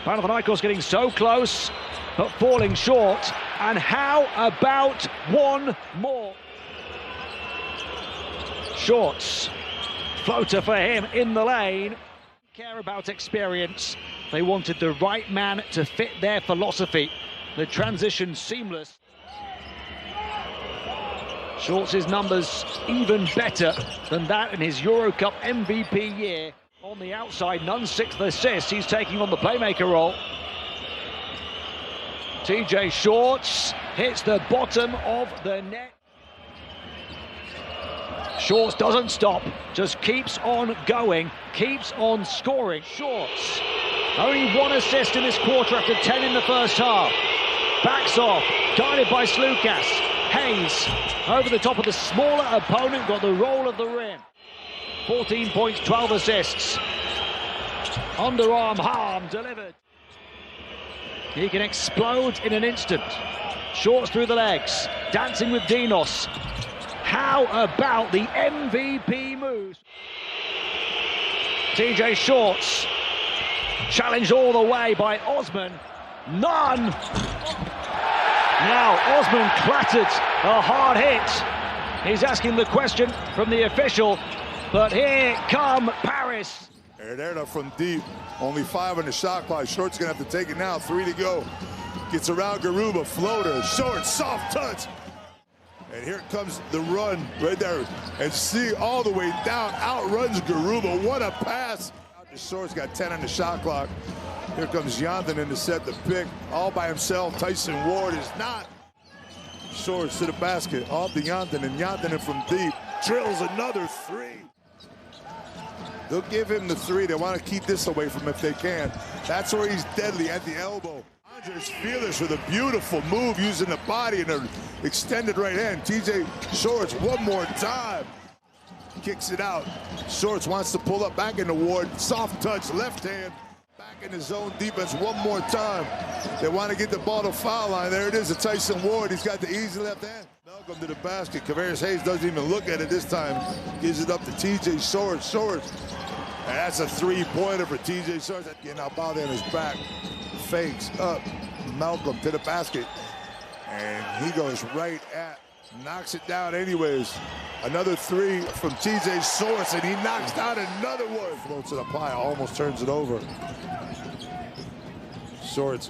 Panathinaikos getting so close, but falling short. And how about one more? Shorts. Floater for him in the lane. Care about experience. They wanted the right man to fit their philosophy. The transition seamless. Shorts' numbers even better than that in his Euro Cup MVP year. On the outside, Nunn's 6th assist. He's taking on the playmaker role. TJ Shorts hits the bottom of the net. Shorts doesn't stop, just keeps on going, keeps on scoring. Shorts, only 1 assist in this quarter after 10 in the first half. Backs off, guided by Slukas. Hayes, over the top of the smaller opponent, got the roll of the rim. 14 points, 12 assists. Underarm harm delivered. He can explode in an instant. Shorts through the legs, dancing with Dinos. How about the MVP moves? TJ Shorts, challenged all the way by Osman. None. Now Osman clattered a hard hit. He's asking the question from the official, but here come Paris. They're from deep. Only 5 on the shot clock. Short's gonna have to take it now. 3 to go. Gets around Garuba, floater, short, soft touch. And here comes the run right there. And see all the way down, outruns Garuba. What a pass. Shorts got 10 on the shot clock. Here comes Yantanen to set the pick. All by himself. Tyson Ward is not. Shorts to the basket. Off to Yantanen. Yantanen from deep. Drills another 3. They'll give him the 3. They want to keep this away from him if they can. That's where he's deadly, at the elbow. Andres fearless with a beautiful move using the body and an extended right hand. TJ Shorts one more time. Kicks it out. Shorts wants to pull up back into Ward. Soft touch, left hand. Back in his zone defense one more time. They want to get the ball to foul line. There it is, to Tyson Ward. He's got the easy left hand. Malcolm to the basket. Kavarius Hayes doesn't even look at it this time. Gives it up to TJ Shorts. Shorts. And that's a 3-pointer for TJ Shorts. Getting out ball in his back. Fakes up. Malcolm to the basket. And he goes right at. Knocks it down anyways. Another 3 from TJ Shorts, and he knocks down another one. Floats it up high, almost turns it over. Shorts,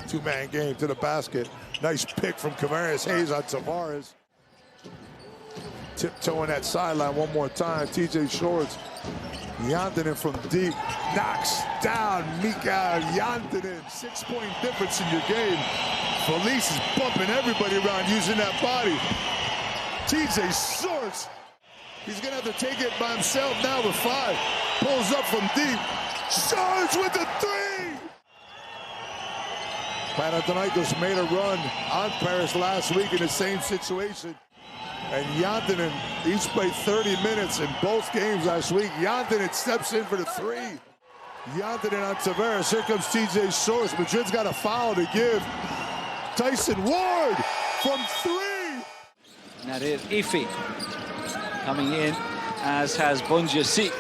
2-man game to the basket. Nice pick from Kavarius Hayes on Tavares. Tiptoeing that sideline one more time. TJ Shorts. Yantanen from deep. Knocks down Mika Yantanen. 6-point difference in your game. Felice is bumping everybody around using that body. TJ Shorts. He's going to have to take it by himself now with 5. Pulls up from deep. Shorts with the 3. Panathinaikos made a run on Paris last week in the same situation. And Yantanen each played 30 minutes in both games last week. Yantanen steps in for the 3. Yantanen on Tavares. Here comes TJ Shorts. Madrid's got a foul to give. Tyson Ward from 3. Nadir Ifi coming in, as has Bonjasi.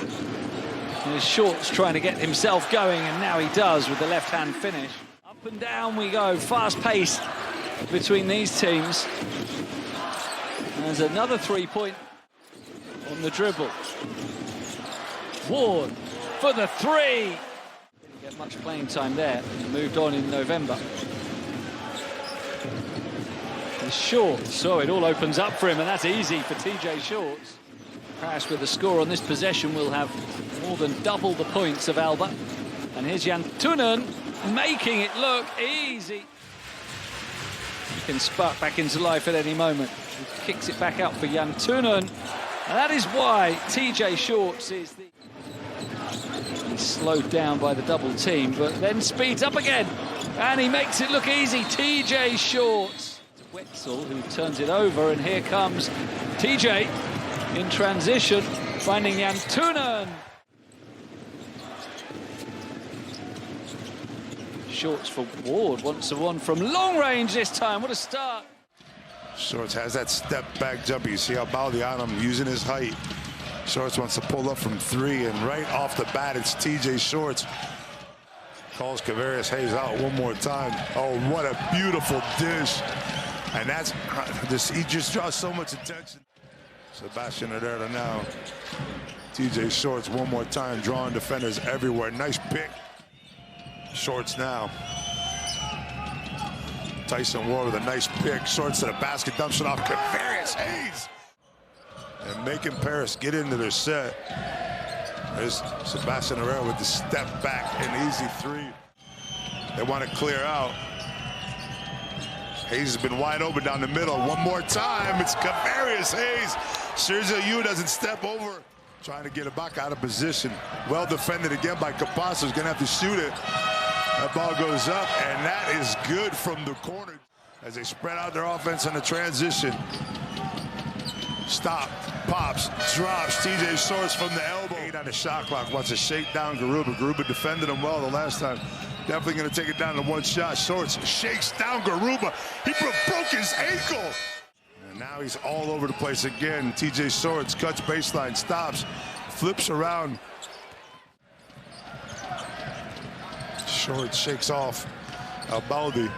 His Shorts trying to get himself going, and now he does with the left-hand finish. Up and down we go, fast-paced between these teams. There's another 3-point on the dribble. Ward for the three. Didn't get much playing time there. He moved on in November. He's short, so it all opens up for him, and that's easy for TJ Shorts. Paris with the score on this possession will have more than double the points of Alba. And here's Jantunen making it look easy. He can spark back into life at any moment. He kicks it back out for Jantunen. And that is why TJ Shorts is the... He's slowed down by the double team, but then speeds up again. And he makes it look easy. TJ Shorts. Wetzel, who turns it over, and here comes TJ in transition, finding Jantunen. Shorts for Ward, wants a one from long range this time. What a start. Shorts has that step back jump. You see how Baldi on him using his height. Shorts wants to pull up from three, and right off the bat, it's TJ Shorts. Calls Kavarius Hayes out one more time. Oh, what a beautiful dish. And that's just, he just draws so much attention. Sebastian Herrera now. TJ Shorts one more time, drawing defenders everywhere. Nice pick. Shorts now. Tyson Ward with a nice pick. Shorts to the basket, dumps it off Kavarius Hayes. And making Paris get into their set. There's Sebastian Herrera with the step back and easy three. They want to clear out. Hayes has been wide open down the middle. One more time, it's Kavarius Hayes. Sergio Yu doesn't step over. Trying to get it back out of position. Well defended again by Capasso. He's gonna have to shoot it. That ball goes up, and that is good from the corner. As they spread out their offense on the transition. Stop, pops, drops. TJ Shorts from the elbow. 8 on the shot clock, wants to shake down Garuba. Garuba defended him well the last time. Definitely going to take it down to one shot. Shorts shakes down Garuba. He broke his ankle. And now he's all over the place again. TJ Shorts cuts baseline, stops, flips around. Shorts shakes off Baldi.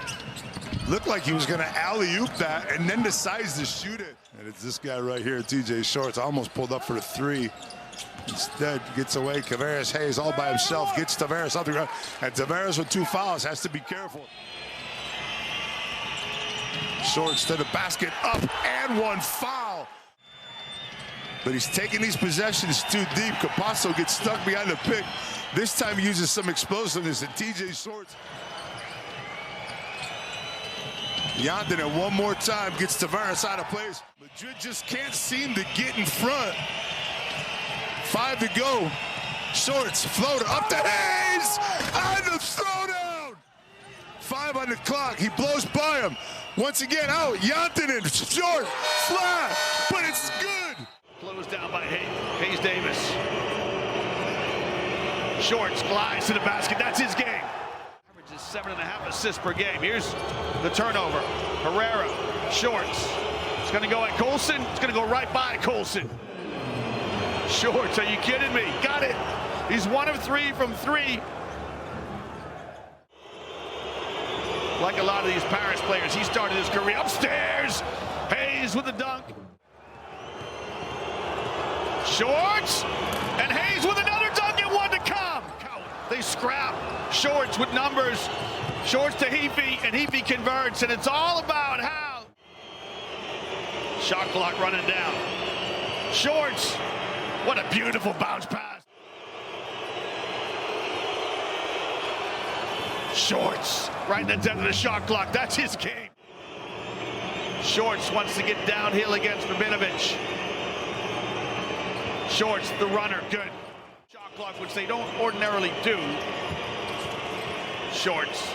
Looked like he was going to alley-oop that and then decides to shoot it. And it's this guy right here, TJ Shorts, almost pulled up for the three. Instead, gets away. Kavarius Hayes all by himself, gets Tavares off the ground. And Tavares with 2 fouls has to be careful. Shorts to the basket, up, and 1 foul. But he's taking these possessions too deep. Capasso gets stuck behind the pick. This time he uses some explosiveness, and TJ Shorts. Jantunen one more time gets Tavares out of place. Madrid just can't seem to get in front. 5 to go. Shorts, floater, up to Hayes! And the throwdown! 5 on the clock, he blows by him. Once again, out, Jantunen, short, flat, but it's good! Closed down by Hayes Davis. Shorts glides to the basket, that's his game. Averages 7.5 assists per game. Here's the turnover. Herrera, Shorts. It's gonna go at Colson, it's gonna go right by Colson. Shorts, are you kidding me? Got it. He's 1 of 3 from 3. Like a lot of these Paris players, he started his career upstairs. Hayes with the dunk. Shorts, and Hayes with another dunk and 1 to come. They scrap. Shorts with numbers. Shorts to Heafy, and Heafy converts, and it's all about how. Shot clock running down. Shorts. What a beautiful bounce pass. Shorts, right in the dead of the shot clock. That's his game. Shorts wants to get downhill against Rabinovic. Shorts, the runner, good. Shot clock, which they don't ordinarily do. Shorts.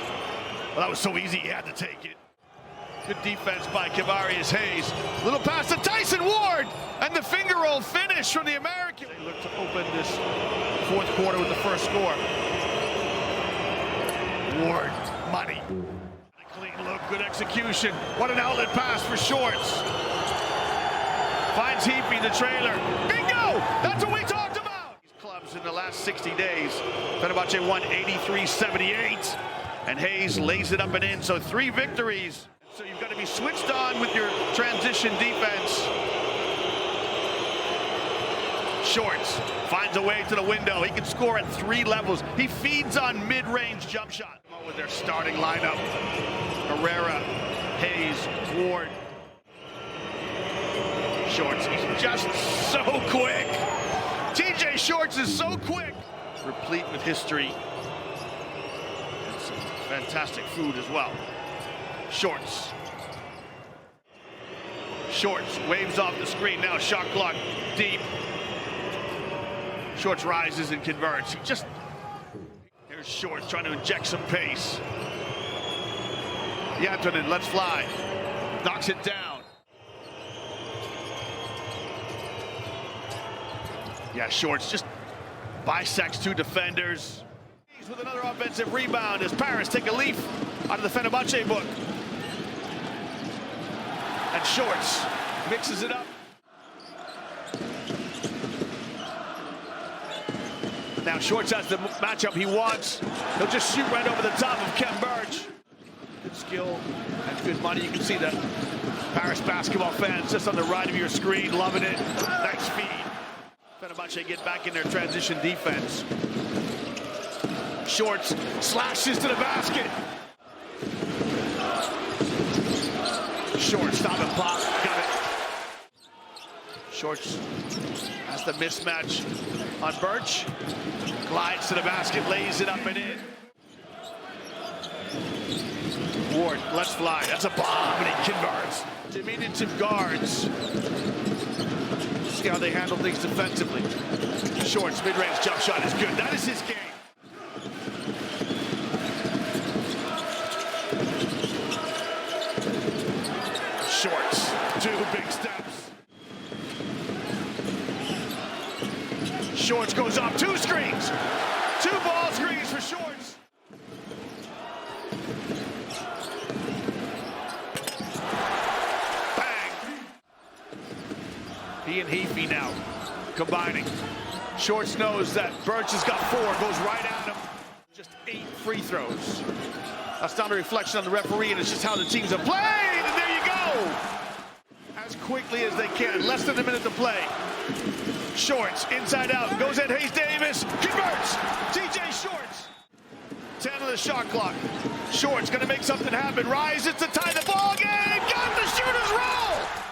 Well, that was so easy, he had to take it. Good defense by Kavarius Hayes. Little pass to Tyson Ward, and the finger roll finish from the American. They look to open this 4th quarter with the first score. Ward, money. Clean look, good execution. What an outlet pass for Shorts. Finds Heafy, the trailer. Bingo! That's what we talked about. These clubs in the last 60 days. Fenerbahce won 83-78, and Hayes lays it up and in. So 3 victories. So you've got to be switched on with your transition defense. Shorts finds a way to the window. He can score at 3 levels. He feeds on mid-range jump shot. With their starting lineup, Herrera, Hayes, Ward. Shorts, he's just so quick. TJ Shorts is so quick. Replete with history. And some fantastic food as well. Shorts. Shorts waves off the screen. Now shot clock deep. Shorts rises and converts. Here's Shorts trying to inject some pace. Jantunen lets fly. Knocks it down. Yeah, Shorts just bisects 2 defenders. He's with another offensive rebound as Paris take a leaf out of the Fenerbahce book. And Shorts mixes it up. Now Shorts has the matchup he wants. He'll just shoot right over the top of Kem Birch. Good skill and good money. You can see the Paris basketball fans just on the right of your screen, loving it. Nice feed. Fenerbahce get back in their transition defense. Shorts slashes to the basket. Shorts stop and pop. Got it. Shorts has the mismatch on Birch. Glides to the basket, lays it up and in. Ward lets fly. That's a bomb, and he converts. Diminutive guards. See how they handle things defensively. Shorts mid-range jump shot is good. That is his game. Shorts, 2 big steps. Shorts goes up, 2 screens. 2 ball screens for Shorts. Bang. He and Heafy now combining. Shorts knows that Birch has got 4, goes right at him. Just 8 free throws. That's not a reflection on the referee, and it's just how the teams have played, and there you go. As quickly as they can, less than a minute to play. Shorts, inside out, goes at Hayes Davis, converts, TJ Shorts. 10 on the shot clock. Shorts gonna make something happen, rises to tie the ball game, got the shooter's roll!